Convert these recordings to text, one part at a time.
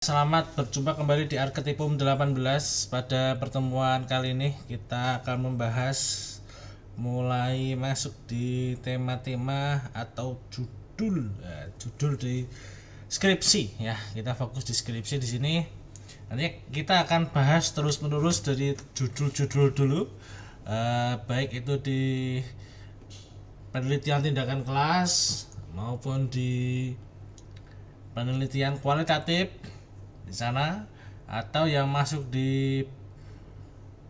Selamat berjumpa kembali di Arketipum 18. Pada pertemuan kali ini kita akan membahas mulai masuk di tema-tema atau judul di skripsi ya. Kita fokus di skripsi di sini. Nanti kita akan bahas terus-menerus dari judul-judul dulu, baik itu di penelitian tindakan kelas maupun di penelitian kualitatif di sana, atau yang masuk di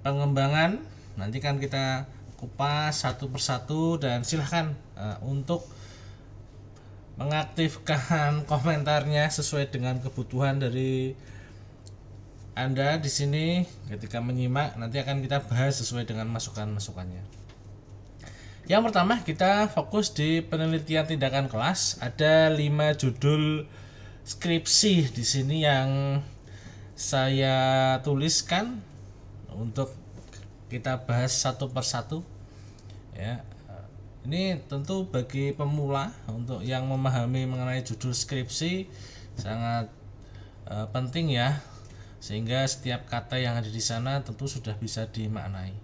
pengembangan. Nanti kan kita kupas satu persatu, dan silahkan untuk mengaktifkan komentarnya sesuai dengan kebutuhan dari Anda di sini ketika menyimak. Nanti akan kita bahas sesuai dengan masukan-masukannya. Yang pertama, kita fokus di penelitian tindakan kelas. Ada 5 judul skripsi di sini yang saya tuliskan untuk kita bahas satu persatu ya. Ini tentu bagi pemula, untuk yang memahami mengenai judul skripsi sangat penting ya, sehingga setiap kata yang ada di sana tentu sudah bisa dimaknai.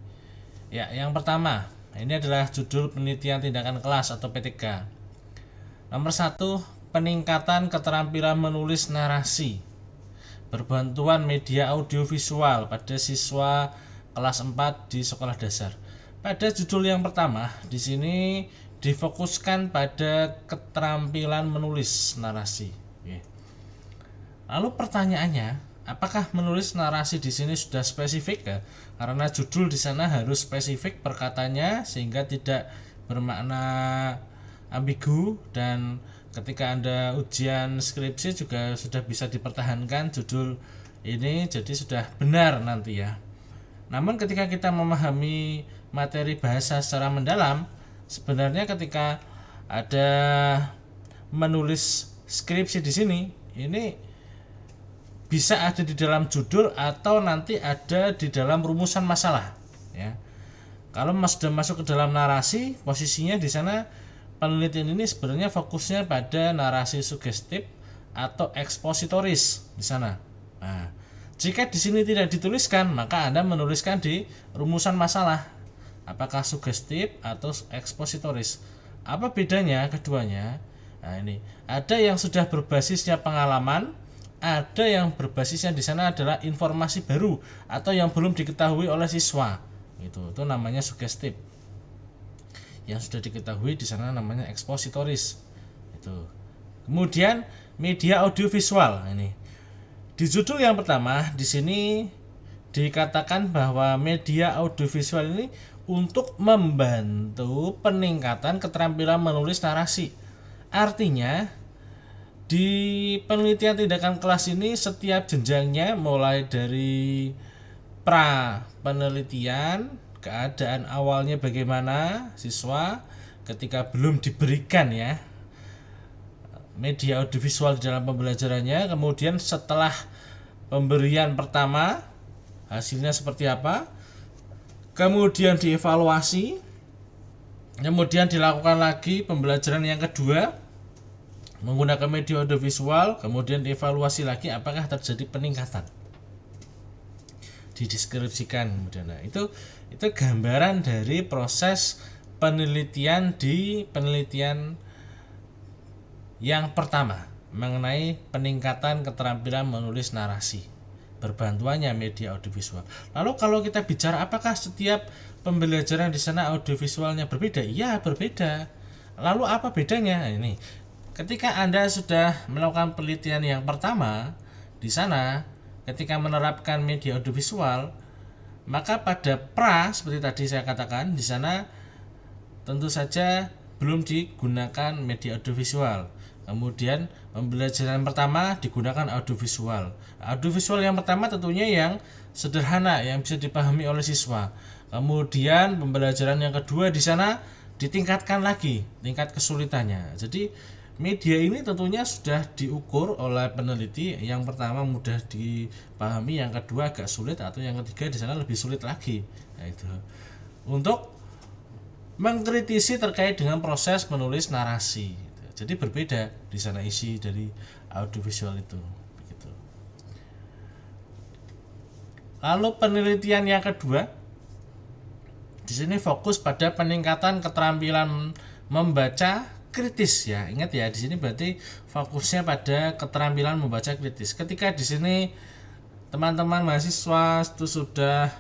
Ya, yang pertama, ini adalah judul penelitian tindakan kelas atau P3. Nomor 1, peningkatan keterampilan menulis narasi berbantuan media audiovisual pada siswa kelas 4 di sekolah dasar. Pada judul yang pertama di sini difokuskan pada keterampilan menulis narasi. Lalu pertanyaannya, apakah menulis narasi di sini sudah spesifik ya? Karena judul di sana harus spesifik perkataannya sehingga tidak bermakna ambigu, dan ketika Anda ujian skripsi juga sudah bisa dipertahankan judul ini, jadi sudah benar nanti ya. Namun ketika kita memahami materi bahasa secara mendalam, sebenarnya ketika ada menulis skripsi di sini, ini bisa ada di dalam judul atau nanti ada di dalam rumusan masalah ya. Kalau sudah masuk ke dalam narasi, posisinya di sana penelitian ini sebenarnya fokusnya pada narasi sugestif atau ekspositoris di sana. Nah, jika di sini tidak dituliskan, maka Anda menuliskan di rumusan masalah apakah sugestif atau ekspositoris. Apa bedanya keduanya? Nah, ini ada yang sudah berbasisnya pengalaman, ada yang berbasisnya di sana adalah informasi baru atau yang belum diketahui oleh siswa. Itu namanya sugestif. Yang sudah diketahui di sana namanya ekspositoris. Kemudian media audiovisual. Ini di judul yang pertama di sini dikatakan bahwa media audiovisual ini untuk membantu peningkatan keterampilan menulis narasi. Artinya di penelitian tindakan kelas ini setiap jenjangnya, mulai dari pra penelitian, keadaan awalnya bagaimana siswa ketika belum diberikan ya media audiovisual di dalam pembelajarannya, kemudian setelah pemberian pertama hasilnya seperti apa, kemudian dievaluasi, kemudian dilakukan lagi pembelajaran yang kedua menggunakan media audiovisual, kemudian dievaluasi lagi apakah terjadi peningkatan, dideskripsikan kemudian. Nah, itu gambaran dari proses penelitian di penelitian yang pertama mengenai peningkatan keterampilan menulis narasi berbantuannya media audiovisual. Lalu kalau kita bicara apakah setiap pembelajaran di sana audiovisualnya berbeda? Iya, berbeda. Lalu apa bedanya? Ini ketika Anda sudah melakukan penelitian yang pertama di sana, ketika menerapkan media audiovisual, maka pada pra seperti tadi saya katakan di sana tentu saja belum digunakan media audiovisual. Kemudian pembelajaran pertama digunakan audiovisual. Audiovisual yang pertama tentunya yang sederhana yang bisa dipahami oleh siswa. Kemudian pembelajaran yang kedua di sana ditingkatkan lagi tingkat kesulitannya. Jadi media ini tentunya sudah diukur oleh peneliti. Yang pertama mudah dipahami, yang kedua agak sulit, atau yang ketiga di sana lebih sulit lagi. Nah, itu untuk mengkritisi terkait dengan proses menulis narasi. Jadi berbeda di sana isi dari audiovisual itu. Begitu. Lalu penelitian yang kedua, di sini fokus pada peningkatan keterampilan membaca kritis ya. Ingat ya, di sini berarti fokusnya pada keterampilan membaca kritis. Ketika di sini teman-teman mahasiswa itu sudah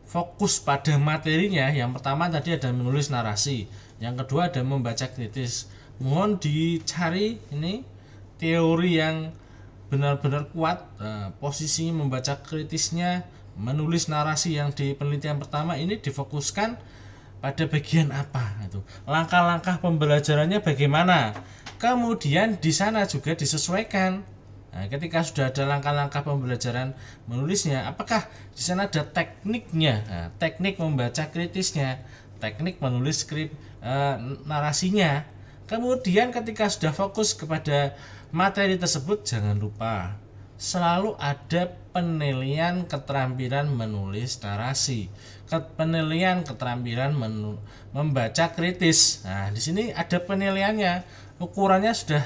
fokus pada materinya, yang pertama tadi ada menulis narasi, yang kedua ada membaca kritis. Mohon dicari ini teori yang benar-benar kuat, posisi membaca kritisnya, menulis narasi yang di penelitian pertama ini difokuskan pada bagian apa itu. Langkah-langkah pembelajarannya bagaimana. Kemudian di sana juga disesuaikan. Nah, ketika sudah ada langkah-langkah pembelajaran menulisnya, apakah di sana ada tekniknya? Nah, teknik membaca kritisnya, teknik menulis narasinya. Kemudian ketika sudah fokus kepada materi tersebut, jangan lupa selalu ada penilaian keterampilan menulis narasi, penilaian keterampilan membaca kritis. Nah, di sini ada penilaiannya, ukurannya sudah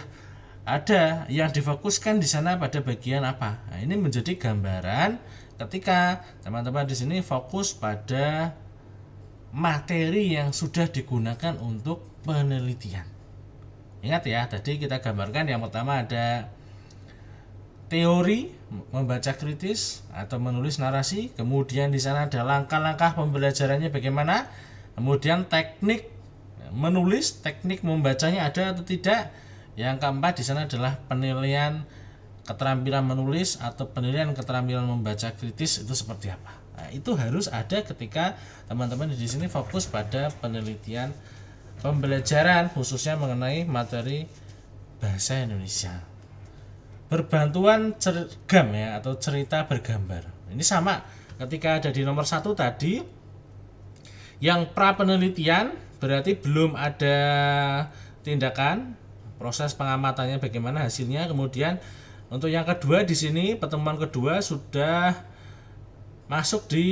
ada, yang difokuskan di sana pada bagian apa. Nah, ini menjadi gambaran ketika teman-teman di sini fokus pada materi yang sudah digunakan untuk penelitian. Ingat ya, tadi kita gambarkan yang pertama ada teori membaca kritis atau menulis narasi, kemudian di sana ada langkah-langkah pembelajarannya bagaimana, kemudian teknik menulis, teknik membacanya ada atau tidak. Yang keempat di sana adalah penilaian keterampilan menulis atau penilaian keterampilan membaca kritis itu seperti apa. Nah, itu harus ada ketika teman-teman di sini fokus pada penelitian pembelajaran khususnya mengenai materi bahasa Indonesia. Berbantuan cergam ya atau cerita bergambar. Ini sama ketika ada di nomor 1 tadi yang pra penelitian berarti belum ada tindakan proses pengamatannya bagaimana hasilnya. Kemudian untuk yang kedua di sini pertemuan kedua sudah masuk di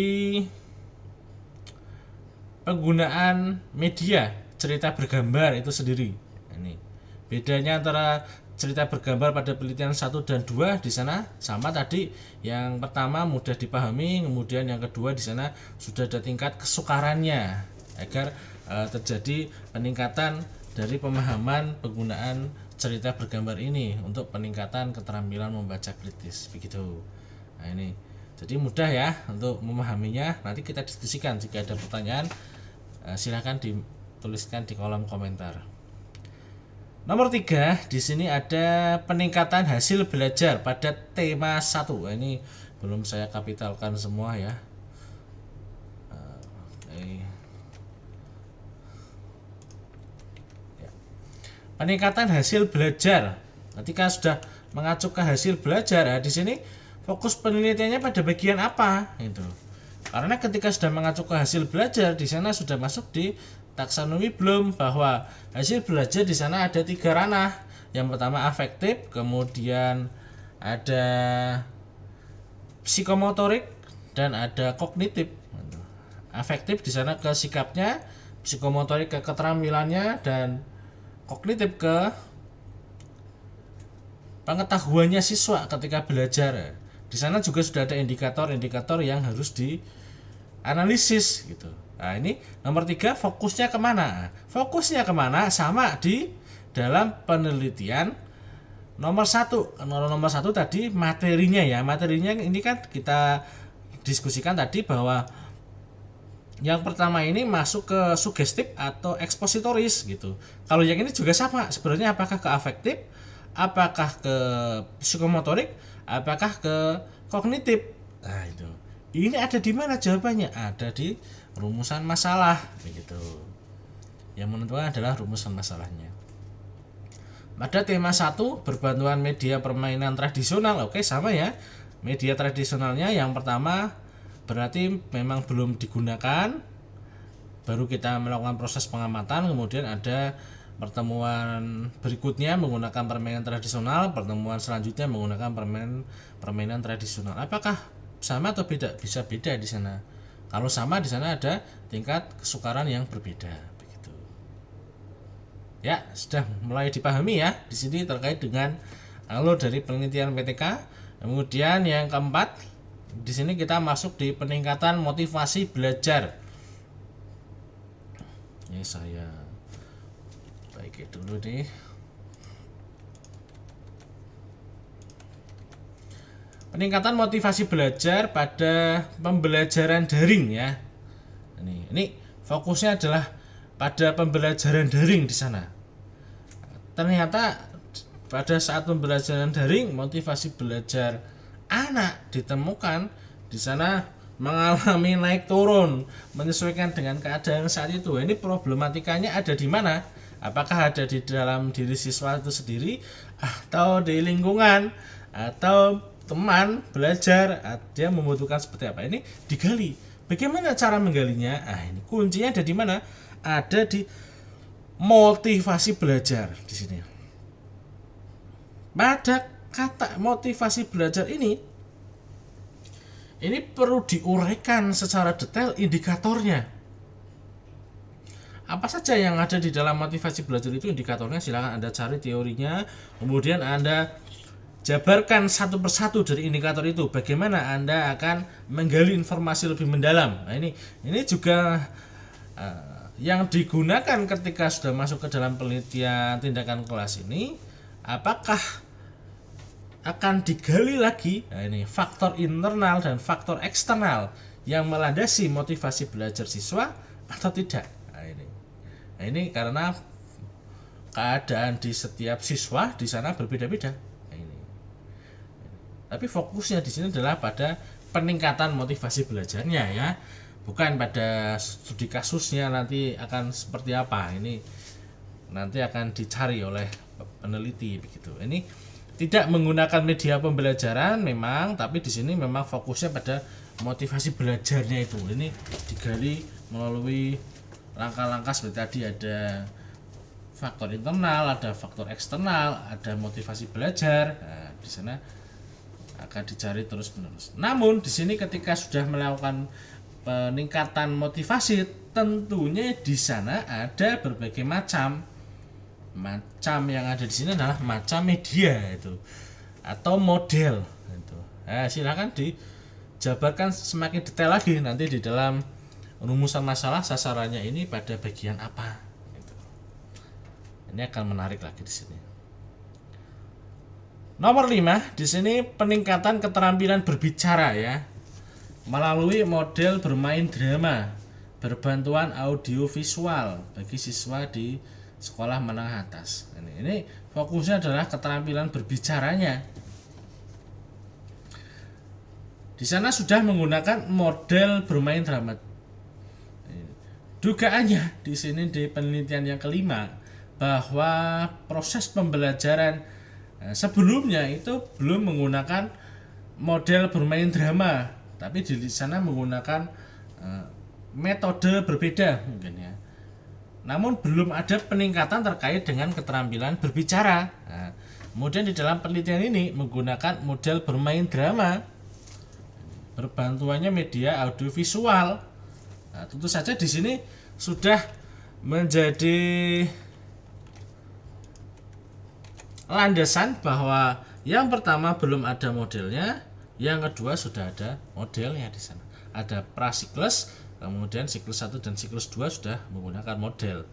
penggunaan media cerita bergambar itu sendiri. Ini bedanya antara cerita bergambar pada penelitian 1 dan 2 di sana sama tadi. Yang pertama mudah dipahami, kemudian yang kedua di sana sudah ada tingkat kesukarannya agar terjadi peningkatan dari pemahaman penggunaan cerita bergambar ini untuk peningkatan keterampilan membaca kritis begitu. Nah, ini jadi mudah ya untuk memahaminya. Nanti kita diskusikan, jika ada pertanyaan silakan dituliskan di kolom komentar. Nomor 3 di sini ada peningkatan hasil belajar pada tema 1. Ini belum saya kapitalkan semua ya. Peningkatan hasil belajar. Ketika sudah mengacu ke hasil belajar, di sini fokus penelitiannya pada bagian apa? Itu. Karena ketika sudah mengacu ke hasil belajar, di sana sudah masuk di taksonomi Bloom bahwa hasil belajar di sana ada 3 ranah. Yang pertama afektif, kemudian ada psikomotorik dan ada kognitif. Afektif di sana ke sikapnya, psikomotorik ke keterampilannya, dan kognitif ke pengetahuannya siswa ketika belajar. Di sana juga sudah ada indikator-indikator yang harus dianalisis gitu. Nah, ini nomor 3 fokusnya kemana? Fokusnya kemana sama di dalam penelitian nomor 1. Nomor 1 tadi materinya ya. Materinya ini kan kita diskusikan tadi bahwa yang pertama ini masuk ke sugestif atau ekspositoris gitu. Kalau yang ini juga sama sebenarnya, apakah ke afektif, apakah ke psikomotorik, apakah ke kognitif. Nah, itu. Ini ada di mana jawabannya? Ada di rumusan masalah begitu. Yang menentukan adalah rumusan masalahnya. Pada tema 1 berbantuan media permainan tradisional. Oke, sama ya. Media tradisionalnya yang pertama berarti memang belum digunakan, baru kita melakukan proses pengamatan. Kemudian ada pertemuan berikutnya menggunakan permainan tradisional, pertemuan selanjutnya menggunakan permainan tradisional. Apakah sama atau beda? Bisa beda di sana. Kalau sama di sana ada tingkat kesukaran yang berbeda begitu. Ya, sudah mulai dipahami ya di sini terkait dengan alur dari penelitian PTK. Kemudian yang keempat di sini kita masuk di peningkatan motivasi belajar. Ini saya baik dulu nih. Peningkatan motivasi belajar pada pembelajaran daring ya. Ini fokusnya adalah pada pembelajaran daring di sana. Ternyata pada saat pembelajaran daring, motivasi belajar anak ditemukan di sana mengalami naik turun menyesuaikan dengan keadaan saat itu. Ini problematikanya ada di mana? Apakah ada di dalam diri siswa itu sendiri, atau di lingkungan, atau teman belajar, dia membutuhkan seperti apa? Ini digali. Bagaimana cara menggalinya? Ini kuncinya ada di mana? Ada di motivasi belajar di sini. Pada kata motivasi belajar ini perlu diuraikan secara detail indikatornya. Apa saja yang ada di dalam motivasi belajar itu indikatornya, silakan Anda cari teorinya, kemudian Anda jabarkan satu persatu dari indikator itu. Bagaimana Anda akan menggali informasi lebih mendalam. Nah, ini juga yang digunakan ketika sudah masuk ke dalam penelitian tindakan kelas ini. Apakah akan digali lagi faktor internal dan faktor eksternal yang melandasi motivasi belajar siswa atau tidak. Ini karena keadaan di setiap siswa di sana berbeda-beda. Tapi fokusnya di sini adalah pada peningkatan motivasi belajarnya ya, bukan pada studi kasusnya nanti akan seperti apa. Ini nanti akan dicari oleh peneliti begitu. Ini tidak menggunakan media pembelajaran memang, tapi di sini memang fokusnya pada motivasi belajarnya itu. Ini digali melalui langkah-langkah seperti tadi, ada faktor internal, ada faktor eksternal, ada motivasi belajar. Nah, di sana akan dicari terus-menerus. Namun di sini ketika sudah melakukan peningkatan motivasi, tentunya di sana ada berbagai macam yang ada di sini adalah macam media itu atau model itu. Silakan dijabarkan semakin detail lagi nanti di dalam rumusan masalah sasarannya ini pada bagian apa. Ini akan menarik lagi di sini. Nomor 5 di sini peningkatan keterampilan berbicara ya, melalui model bermain drama berbantuan audio visual bagi siswa di sekolah menengah atas. Ini fokusnya adalah keterampilan berbicaranya. Di sana sudah menggunakan model bermain drama. Dugaannya di sini di penelitian yang kelima bahwa proses pembelajaran sebelumnya itu belum menggunakan model bermain drama, tapi di sana menggunakan metode berbeda mungkin ya. Namun belum ada peningkatan terkait dengan keterampilan berbicara. Kemudian di dalam penelitian ini menggunakan model bermain drama, berbantuannya media audiovisual. Tentu saja di sini sudah menjadi landasan bahwa yang pertama belum ada modelnya, yang kedua sudah ada modelnya di sana. Ada prasiklus, kemudian siklus 1 dan siklus 2 sudah menggunakan model.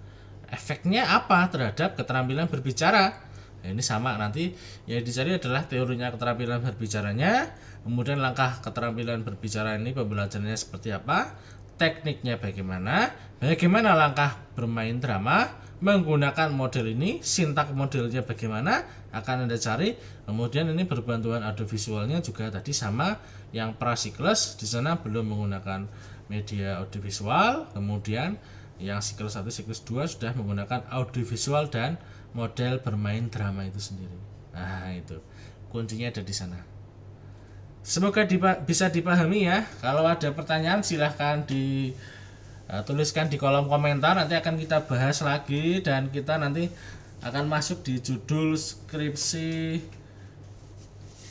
Efeknya apa terhadap keterampilan berbicara? Ini sama, nanti yang dicari adalah teorinya keterampilan berbicaranya, kemudian langkah keterampilan berbicara ini pembelajarannya seperti apa, tekniknya bagaimana langkah bermain drama menggunakan model ini, sintak modelnya bagaimana akan Anda cari. Kemudian ini berbantuan audiovisualnya juga tadi sama, yang prasiklus di sana belum menggunakan media audiovisual, kemudian yang siklus 1 siklus 2 sudah menggunakan audiovisual dan model bermain drama itu sendiri. Itu kuncinya ada di sana. Semoga bisa dipahami ya. Kalau ada pertanyaan silahkan tuliskan di kolom komentar, nanti akan kita bahas lagi dan kita nanti akan masuk di judul skripsi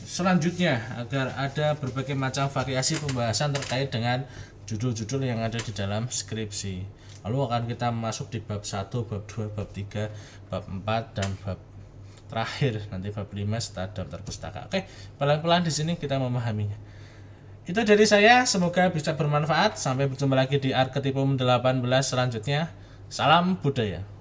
selanjutnya agar ada berbagai macam variasi pembahasan terkait dengan judul-judul yang ada di dalam skripsi. Lalu akan kita masuk di bab 1, bab 2, bab 3, bab 4 dan bab terakhir nanti bab 5 setelah daftar pustaka. Oke, pelan-pelan di sini kita memahaminya. Itu dari saya, semoga bisa bermanfaat. Sampai berjumpa lagi di Arketipum 18 selanjutnya. Salam budaya.